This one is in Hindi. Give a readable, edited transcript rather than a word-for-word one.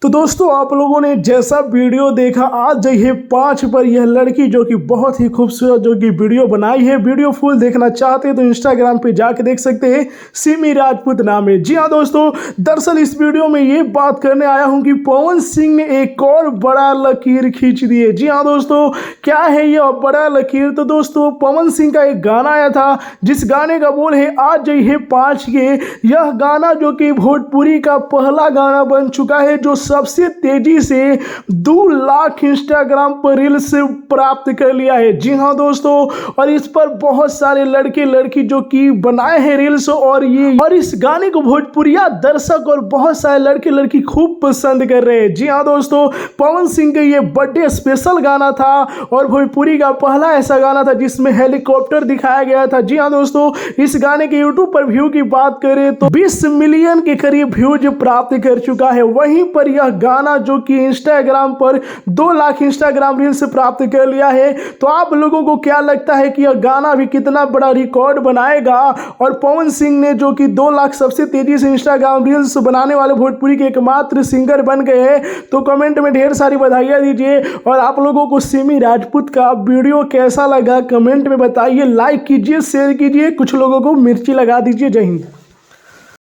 तो दोस्तों आप लोगों ने जैसा वीडियो देखा, आज जाइए 5 पर यह लड़की जो कि बहुत ही खूबसूरत जो कि वीडियो बनाई है। वीडियो फुल देखना चाहते हैं तो इंस्टाग्राम पे जाके देख सकते हैं, सिमी राजपूत नाम है। जी हाँ दोस्तों, दरअसल इस वीडियो में ये बात करने आया हूँ कि पवन सिंह ने एक और बड़ा लकीर खींच दी है। जी हाँ दोस्तों, क्या है यह बड़ा लकीर? तो दोस्तों पवन सिंह का एक गाना आया था जिस गाने का बोल है आज जाइए 5 के। यह गाना जो कि भोजपुरी का पहला गाना बन चुका है जो सबसे तेजी से 2 लाख इंस्टाग्राम पर रील्स प्राप्त कर लिया है। जी हाँ दोस्तों, और इस पर बहुत सारे लड़के लड़की जो कि बनाए हैं रील्स, और इस गाने को भोजपुरिया दर्शक और बहुत सारे लड़के लड़की खूब पसंद कर रहे हैं। जी हाँ दोस्तों, पवन सिंह का ये बर्थडे स्पेशल गाना था और भोजपुरी का पहला ऐसा गाना था जिसमें हेलीकॉप्टर दिखाया गया था। जी हाँ दोस्तों, इस गाने के यूट्यूब पर व्यू की बात करें तो 20 मिलियन के करीब व्यूज प्राप्त कर चुका है। वहीं पर यह गाना जो कि इंस्टाग्राम पर 2 लाख इंस्टाग्राम रील्स प्राप्त कर लिया है। तो आप लोगों को क्या लगता है कि यह गाना भी कितना बड़ा रिकॉर्ड बनाएगा? और पवन सिंह ने जो कि 2 लाख सबसे तेजी से इंस्टाग्राम रील्स बनाने वाले भोजपुरी के एकमात्र सिंगर बन गए हैं। तो कमेंट में ढेर सारी बधाइयाँ दीजिए। और आप लोगों को सिमी राजपूत का वीडियो कैसा लगा कमेंट में बताइए। लाइक कीजिए, शेयर कीजिए, कुछ लोगों को मिर्ची लगा दीजिए। जय हिंद।